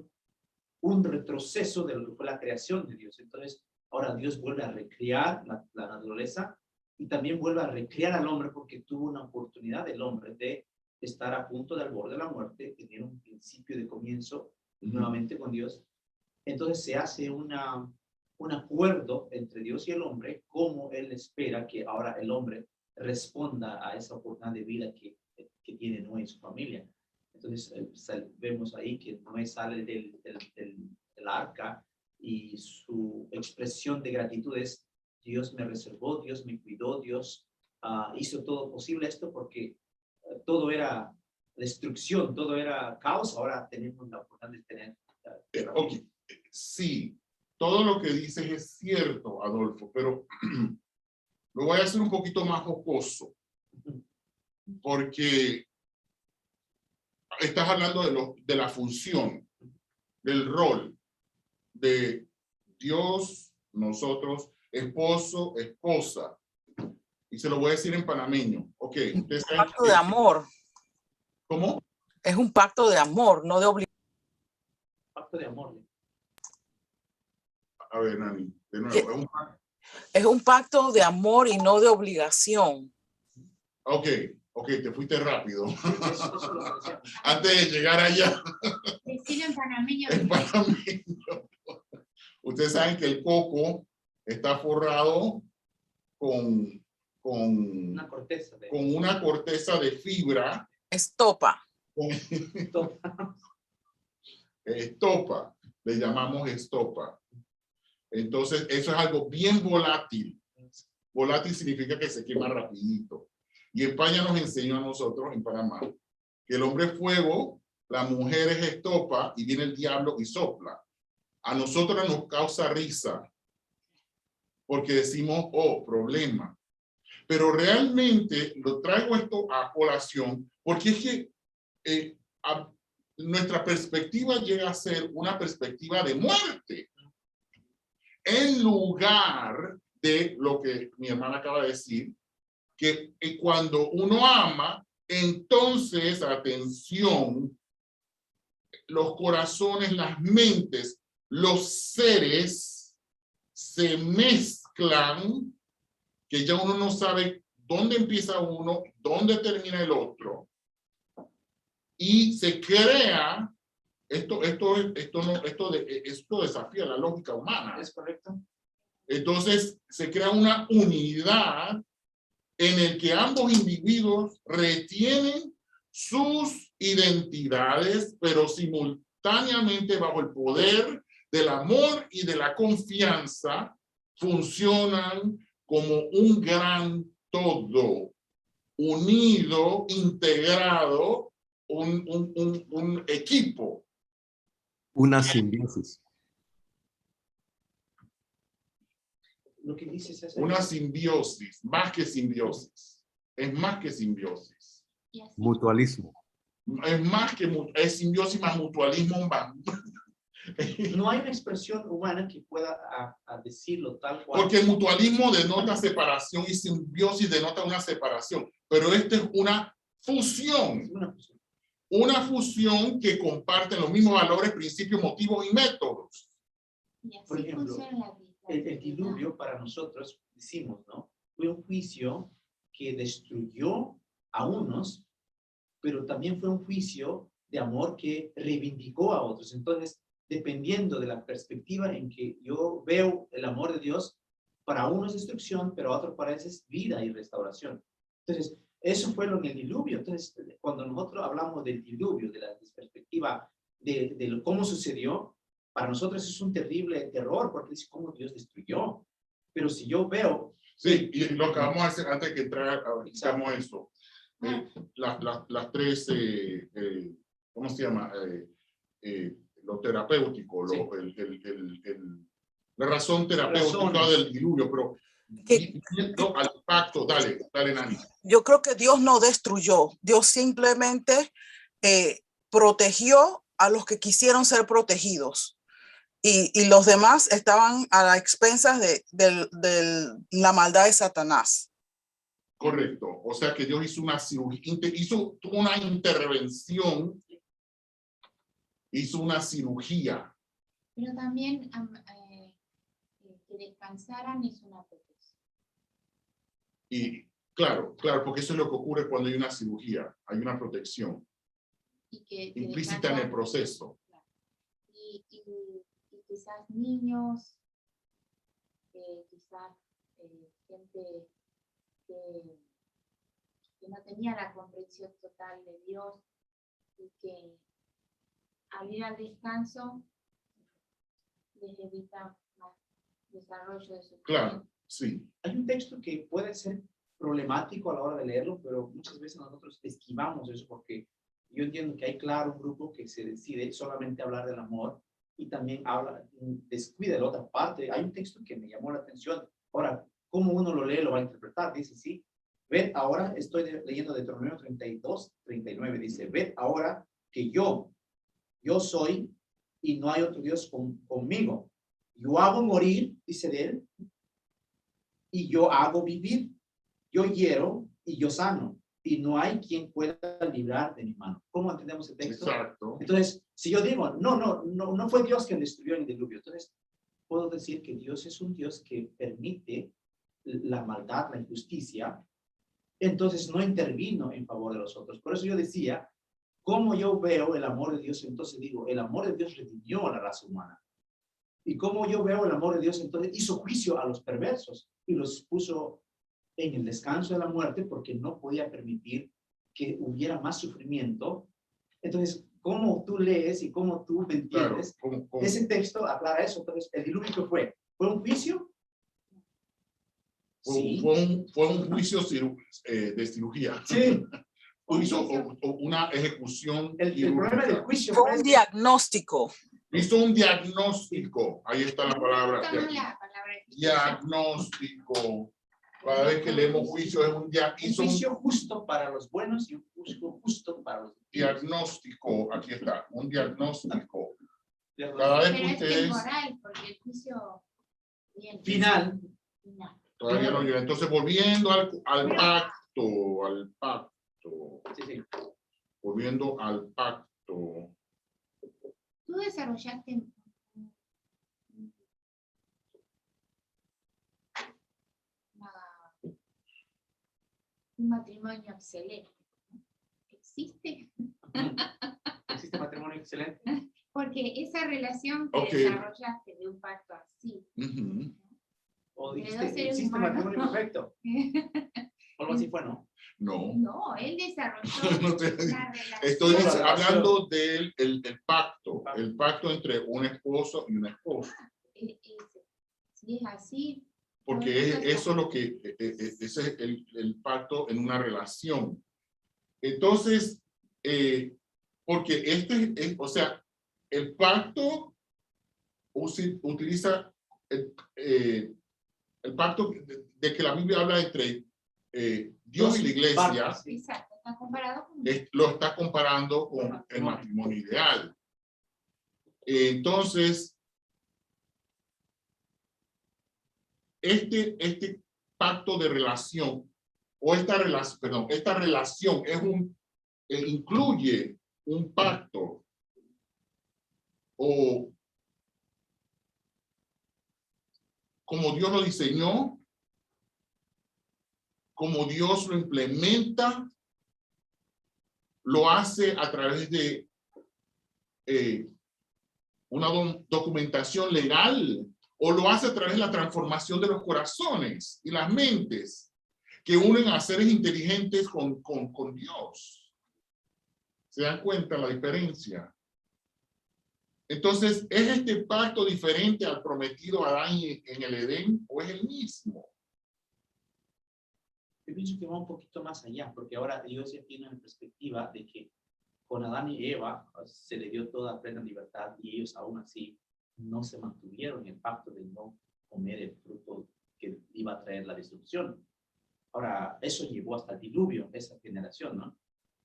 un retroceso de lo que fue la creación de Dios. Entonces, ahora Dios vuelve a recrear la naturaleza y también vuelve a recrear al hombre porque tuvo una oportunidad el hombre de estar a punto del borde de la muerte, tener un principio de comienzo nuevamente con Dios. Entonces se hace un acuerdo entre Dios y el hombre, como Él espera que ahora el hombre responda a esa oportunidad de vida que tiene Noé y su familia. Entonces vemos ahí que Noé sale del arca y su expresión de gratitud es: Dios me reservó, Dios me cuidó, Dios hizo todo posible esto porque todo era destrucción, todo era caos. Ahora tenemos la oportunidad de tener... Okay. Sí, todo lo que dices es cierto, Adolfo, pero lo voy a hacer un poquito más jocoso. porque estás hablando de la función, del rol de Dios, nosotros, esposo, esposa. Y se lo voy a decir en panameño. Ok, ustedes Un saben pacto de amor. ¿Cómo? Es un pacto de amor, no de obligación. Pacto de amor. A ver, Nani, de nuevo. Es un pacto de amor y no de obligación. Ok, te fuiste rápido. Eso lo que decíamos. Antes de llegar allá. Decirlo en panameño. En panameño. Ustedes saben que el coco está forrado con Una corteza. con una corteza de fibra. Estopa. Con estopa, le llamamos estopa. Entonces, eso es algo bien volátil. Volátil significa que se quema rapidito. Y España nos enseñó a nosotros, en Panamá, que el hombre es fuego, la mujer es estopa y viene el diablo y sopla. A nosotros nos causa risa porque decimos, oh, problema. Pero realmente lo traigo esto a colación porque es que nuestra perspectiva llega a ser una perspectiva de muerte en lugar de lo que mi hermana acaba de decir, que cuando uno ama, entonces, atención, los corazones, las mentes, los seres se mezclan, que ya uno no sabe dónde empieza uno, dónde termina el otro, y se crea, esto desafía la lógica humana. ¿Es correcto? Entonces se crea una unidad en el que ambos individuos retienen sus identidades, pero simultáneamente bajo el poder del amor y de la confianza, funcionan como un gran todo, unido, integrado, un equipo. Una simbiosis. Lo que dices es Una simbiosis, más que simbiosis. Es más que simbiosis. Y así. Mutualismo. Es más que es simbiosis más mutualismo. no hay una expresión humana que pueda a decirlo tal cual. Porque el mutualismo denota separación y simbiosis denota una separación. Pero esta es una fusión. Es una fusión. Una fusión que comparten los mismos valores, principios, motivos y métodos. Y así Por ejemplo, funciona la vida. El diluvio para nosotros, decimos, ¿no? Fue un juicio que destruyó a unos, pero también fue un juicio de amor que reivindicó a otros. Entonces, dependiendo de la perspectiva en que yo veo el amor de Dios, para uno es destrucción, pero a otro parece es vida y restauración. Entonces, eso fue lo en el diluvio. Entonces, cuando nosotros hablamos del diluvio, de la perspectiva de cómo sucedió, para nosotros es un terrible terror, porque es como Dios destruyó. Pero si yo veo... Sí, y lo que vamos a hacer antes de que hagamos eso. Las tres, ¿cómo se llama? Lo terapéutico, Sí. la razón terapéutica del diluvio, pero viendo al pacto, dale, Nani. Yo creo que Dios no destruyó, Dios simplemente protegió a los que quisieron ser protegidos. Y los demás estaban a las expensas de la maldad de Satanás. Correcto. O sea que Dios hizo una cirugía, tuvo una intervención, hizo una cirugía. Pero también que descansaran es una protección. Y claro, porque eso es lo que ocurre cuando hay una cirugía, hay una protección Y que implícita en el proceso. Y quizás niños, quizás gente que no tenía la comprensión total de Dios y que al ir al descanso les evita más desarrollo de su Claro, sí. Hay un texto que puede ser problemático a la hora de leerlo, pero muchas veces nosotros esquivamos eso porque yo entiendo que hay claro un grupo que se decide solamente hablar del amor y también descuida de la otra parte. Hay un texto que me llamó la atención. Ahora, ¿cómo uno lo lee, lo va a interpretar? Dice, sí, ved ahora, estoy leyendo Deuteronomio 32, 39, dice, ved ahora que yo soy y no hay otro Dios conmigo. Yo hago morir, dice él, y yo hago vivir. Yo hiero y yo sano, y no hay quien pueda librar de mi mano. ¿Cómo entendemos el texto? Exacto. Entonces, si yo digo, no fue Dios quien destruyó el diluvio, entonces puedo decir que Dios es un Dios que permite la maldad, la injusticia, entonces no intervino en favor de los otros. Por eso yo decía, ¿cómo yo veo el amor de Dios? Entonces digo, el amor de Dios redimió a la raza humana. Y cómo yo veo el amor de Dios, entonces hizo juicio a los perversos y los puso en el descanso de la muerte porque no podía permitir que hubiera más sufrimiento. Entonces, ¿cómo tú lees y cómo tú Claro. entiendes? ¿Cómo? Ese texto aclara eso. Entonces, ¿el diluvio qué fue? ¿Fue un juicio? Sí. Fue un juicio de cirugía. Sí. Hizo una ejecución El problema del quirúrgica. juicio Fue un diagnóstico. Hizo un diagnóstico. Ahí está la palabra. Me gusta más la palabra Diagnóstico. Cada vez que leemos juicio es un un hizo un juicio justo para los buenos y un juicio justo para los malos. diagnóstico. Aquí está, un diagnóstico. Cada vez Pero que es ustedes temporal, porque el juicio viene. Final. Final. todavía no llegan. Entonces, volviendo al pacto. Sí. Volviendo al pacto. Tú desarrollaste un matrimonio excelente. ¿Existe? ¿Existe matrimonio excelente? Porque esa relación que Ok. desarrollaste de un pacto así, Ujú. ¿O De dijiste, dos seres existe humanos. matrimonio perfecto? Algo así fue, ¿no? No. no, él desarrolló No te- una relación. Estoy Relación. hablando del el pacto entre un esposo y una esposa. Si es así, Porque eso es lo que, ese es el pacto en una relación. Entonces, porque o sea, el pacto utiliza el pacto de que la Biblia habla entre Dios y la iglesia, exacto, está comparado con lo está comparando con el matrimonio ideal. Entonces, este pacto de relación, o esta relación es incluye un pacto o como Dios lo diseñó, como Dios lo implementa, lo hace a través de una documentación legal, o lo hace a través de la transformación de los corazones y las mentes que unen a seres inteligentes con Dios. ¿Se dan cuenta la diferencia? Entonces, ¿es este pacto diferente al prometido a Adán en el Edén o es el mismo? Yo pienso que va un poquito más allá, porque ahora Dios ya tiene la perspectiva de que con Adán y Eva se le dio toda plena libertad y ellos aún así no se mantuvieron en el pacto de no comer el fruto que iba a traer la destrucción. Ahora, eso llevó hasta el diluvio, esa generación, ¿no?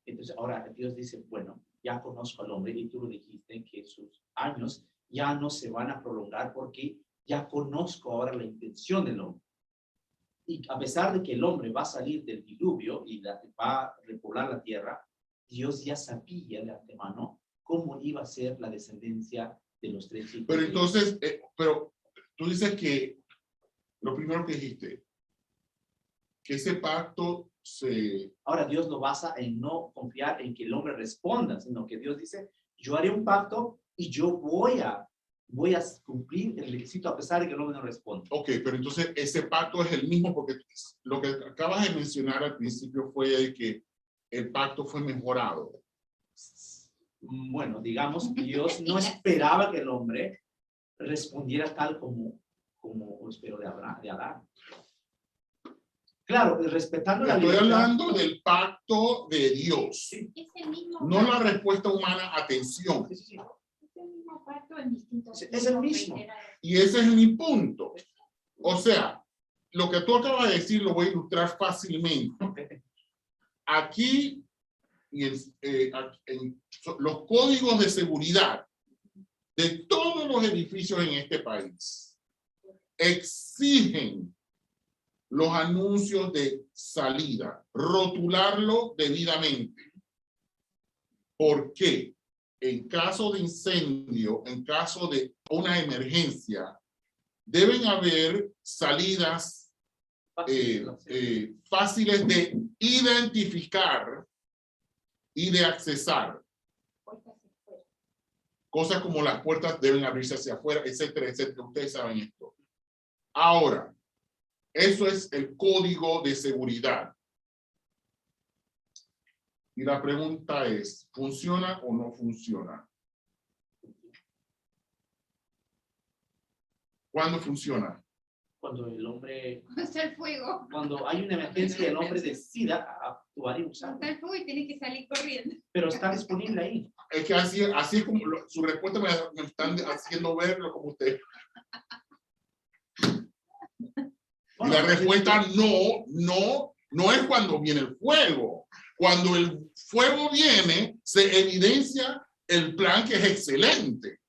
Entonces, ahora Dios dice, bueno, ya conozco al hombre, y tú lo dijiste, que sus años ya no se van a prolongar porque ya conozco ahora la intención del hombre. Y a pesar de que el hombre va a salir del diluvio y va a repoblar la tierra, Dios ya sabía de antemano cómo iba a ser la descendencia de los tres hijos. Pero entonces, pero tú dices que lo primero que dijiste, que ese pacto se... Ahora Dios lo basa en no confiar en que el hombre responda, sino que Dios dice, yo haré un pacto y yo voy a cumplir el requisito a pesar de que el hombre no responda. Ok, pero entonces ese pacto es el mismo, porque lo que acabas de mencionar al principio fue de que el pacto fue mejorado. Bueno, digamos, Dios no esperaba que el hombre respondiera tal como esperó de Adán. Claro, respetando la Estoy libertad. hablando del pacto de Dios, es el mismo no la respuesta humana. Atención. Sí, sí, sí. es el mismo pacto en distintos Es el mismo. Y ese es mi punto. O sea, lo que tú acabas de decir lo voy a ilustrar fácilmente. Aquí, los códigos de seguridad de todos los edificios en este país exigen los anuncios de salida, rotularlo debidamente. ¿Por qué? En caso de incendio, en caso de una emergencia, deben haber salidas fáciles de identificar y de accesar. Cosas como las puertas deben abrirse hacia afuera, etcétera, etcétera. Ustedes saben esto. Ahora, eso es el código de seguridad. Y la pregunta es, ¿funciona o no funciona? ¿Cuándo funciona? Cuando el hombre, Está el fuego. cuando hay una emergencia, el hombre decida actuar y usar. Está el fuego y tiene que salir corriendo. Pero está disponible ahí. Es que así es como su respuesta me están haciendo verlo como usted. Y la respuesta no es cuando viene el fuego. Cuando el fuego viene, se evidencia el plan que es excelente.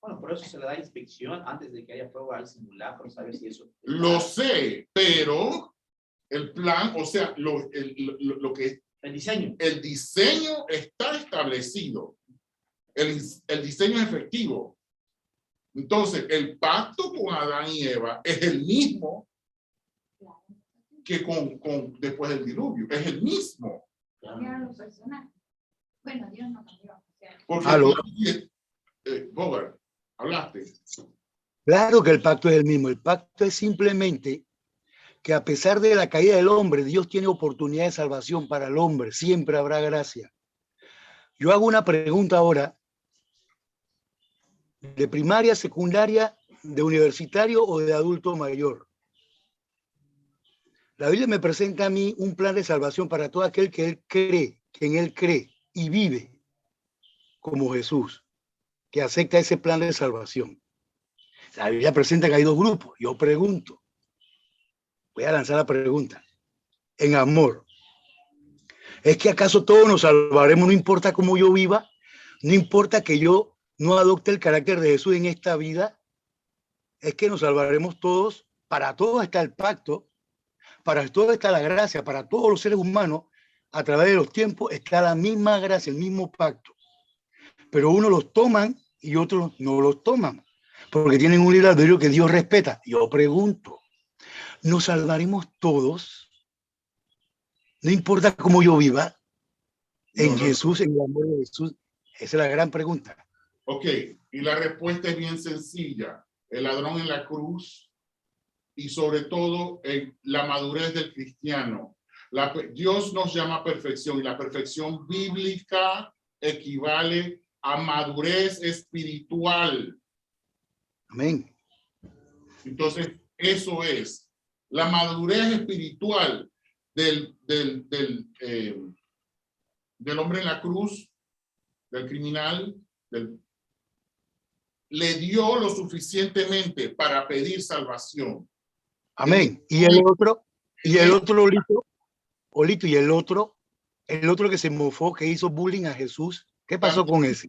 Bueno, por eso se le da inspección antes de que haya fuego al simulacro, saber si eso. Lo sé, pero el plan, o sea, lo que El diseño está establecido. El diseño es efectivo. Entonces, el pacto con Adán y Eva es el mismo que después del diluvio. Es el mismo. Cambiaron los personajes. Bueno, Dios no cambió. O sea, Porque, Bogart, hablaste. Claro que el pacto es el mismo. El pacto es simplemente que a pesar de la caída del hombre, Dios tiene oportunidad de salvación para el hombre. Siempre habrá gracia. Yo hago una pregunta ahora. ¿De primaria, secundaria, de universitario o de adulto mayor? La Biblia me presenta a mí un plan de salvación para todo aquel que él cree, que en él cree y vive como Jesús, que acepta ese plan de salvación. La Biblia presenta que hay dos grupos. Yo pregunto, voy a lanzar la pregunta, en amor. ¿Es que acaso todos nos salvaremos, no importa cómo yo viva? ¿No importa que yo no adopte el carácter de Jesús en esta vida? Es que nos salvaremos todos. Para todos está el pacto, para todos está la gracia, para todos los seres humanos, a través de los tiempos está la misma gracia, el mismo pacto. Pero unos los toman y otros no los toman, porque tienen un libre albedrío que Dios respeta. Yo pregunto, ¿nos salvaremos todos? No importa cómo yo viva, en Jesús, en el amor de Jesús. Esa es la gran pregunta. Ok, y la respuesta es bien sencilla. El ladrón en la cruz y sobre todo la madurez del cristiano. Dios nos llama a perfección y la perfección bíblica equivale a madurez espiritual. Amén. Entonces, eso es la madurez espiritual del hombre en la cruz, del criminal, le dio lo suficientemente para pedir salvación. Amén. Y el otro, Olito, y el otro que se mofó, que hizo bullying a Jesús, ¿qué pasó con ese?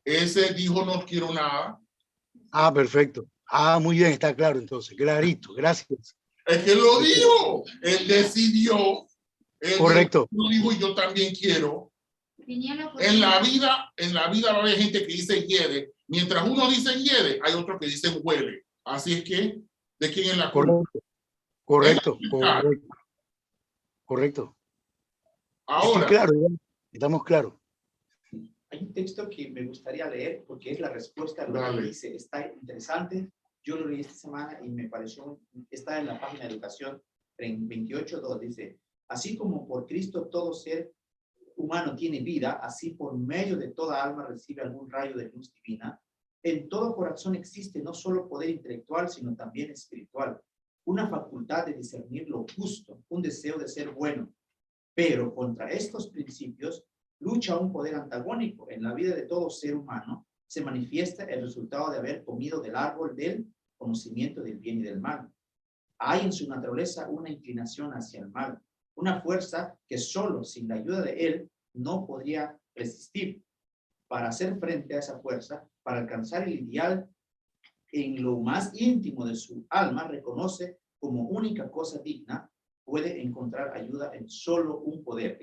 Ese dijo, no quiero nada. Ah, perfecto. Ah, muy bien, está claro entonces, clarito, gracias. Es que lo dijo, él decidió. Correcto. Lo dijo y yo también quiero. En la vida va a haber gente que dice hiede. Mientras uno dice hiede, hay otros que dicen huele. Así es que, ¿de quién es la culpa? Correcto. Ahora. Claro, estamos claros. Hay un texto que me gustaría leer porque es la respuesta a lo que dice. Está interesante. Yo lo leí esta semana y me pareció, está en la página de educación 28.2, dice, así como por Cristo todo ser humano tiene vida, así por medio de toda alma recibe algún rayo de luz divina. En todo corazón existe no solo poder intelectual, sino también espiritual, una facultad de discernir lo justo, un deseo de ser bueno. Pero contra estos principios lucha un poder antagónico. En la vida de todo ser humano se manifiesta el resultado de haber comido del árbol del conocimiento del bien y del mal. Hay en su naturaleza una inclinación hacia el mal, una fuerza que solo sin la ayuda de él no podría resistir. Para hacer frente a esa fuerza, para alcanzar el ideal en lo más íntimo de su alma, reconoce como única cosa digna, puede encontrar ayuda en solo un poder.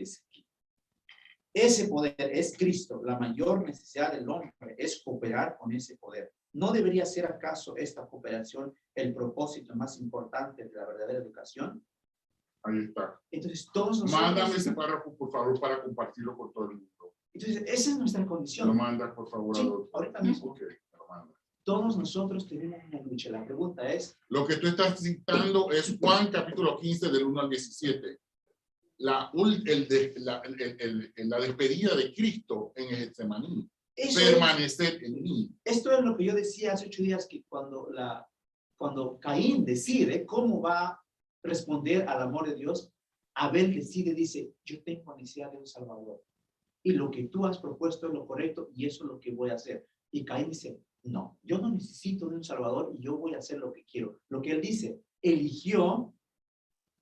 Ese poder es Cristo. La mayor necesidad del hombre es cooperar con ese poder. ¿No debería ser acaso esta cooperación el propósito más importante de la verdadera educación? Ahí está. Entonces, todos nosotros... Mándame ese párrafo, por favor, para compartirlo con todo el mundo. Entonces, esa es nuestra Me lo condición. mandas, por favor, Sí, al doctor. ahorita mismo. Ok, me lo mandas. Todos nosotros tenemos una lucha. La pregunta es, Lo que tú estás citando es Juan capítulo 15 del 1 al 17. La despedida de Cristo en el Getsemaní. eso Permanecer en mí. esto es lo que yo decía hace 8 días, que cuando Caín decide cómo va a responder al amor de Dios, Abel decide, dice, yo tengo necesidad de un Salvador. Y lo que tú has propuesto es lo correcto y eso es lo que voy a hacer. Y Caín dice, no, yo no necesito de un Salvador y yo voy a hacer lo que quiero. Lo que él dice, eligió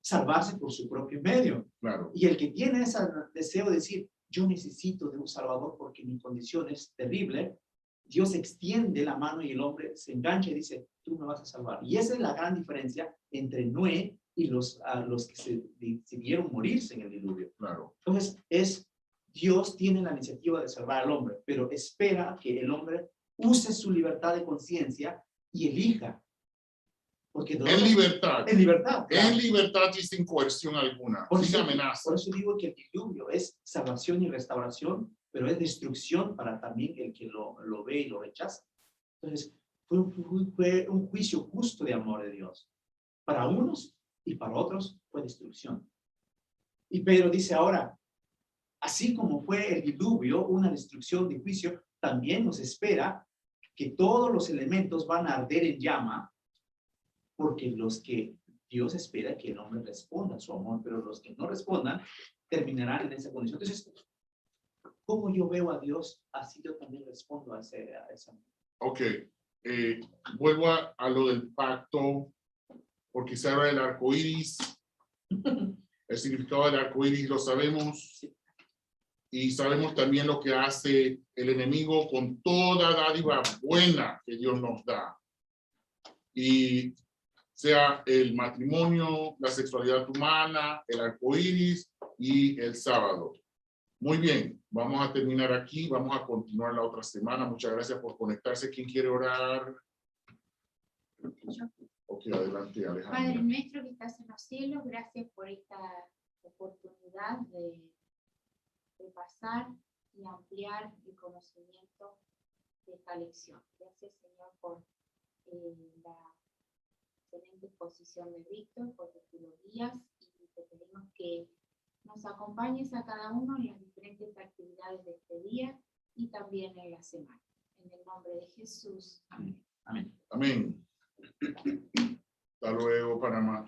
salvarse por su propio medio. Claro. Y el que tiene ese deseo de decir, yo necesito de un Salvador porque mi condición es terrible, Dios extiende la mano y el hombre se engancha y dice, tú me vas a salvar. Y esa es la gran diferencia entre Noé y los que decidieron morirse en el diluvio. Claro. Entonces, Dios tiene la iniciativa de salvar al hombre, pero espera que el hombre use su libertad de conciencia y elija. Porque En libertad. En libertad. Claro. En libertad y sin coerción alguna. Por Sin eso, amenaza. por eso digo que el diluvio es salvación y restauración, pero es destrucción para también el que lo ve y lo rechaza. Entonces, fue un juicio justo de amor de Dios. Para unos y para otros fue destrucción. Y Pedro dice ahora, así como fue el diluvio, una destrucción de juicio, también nos espera que todos los elementos van a arder en llama, porque los que Dios espera que el hombre responda a su amor, pero los que no respondan terminarán en esa condición. Entonces, ¿cómo yo veo a Dios? Así yo también respondo a ese amor. Ok. Vuelvo a lo del pacto, porque se habla del arco iris. El significado del arco iris lo sabemos. Y sabemos también lo que hace el enemigo con toda dádiva buena que Dios nos da. Y sea el matrimonio, la sexualidad humana, el arco iris y el sábado. Muy bien, vamos a terminar aquí, vamos a continuar la otra semana. Muchas gracias por conectarse. ¿Quién quiere orar? Ok, adelante, Padre Alejandra. nuestro que estás en los cielos, gracias por esta oportunidad de pasar y ampliar el conocimiento de esta lección. Gracias, Señor, por la excelente exposición de Víctor, porque tú lo guías y te pedimos que nos acompañes a cada uno en las diferentes actividades de este día y también en la semana. En el nombre de Jesús. Amén. Amén. Amén. Hasta luego, Panamá.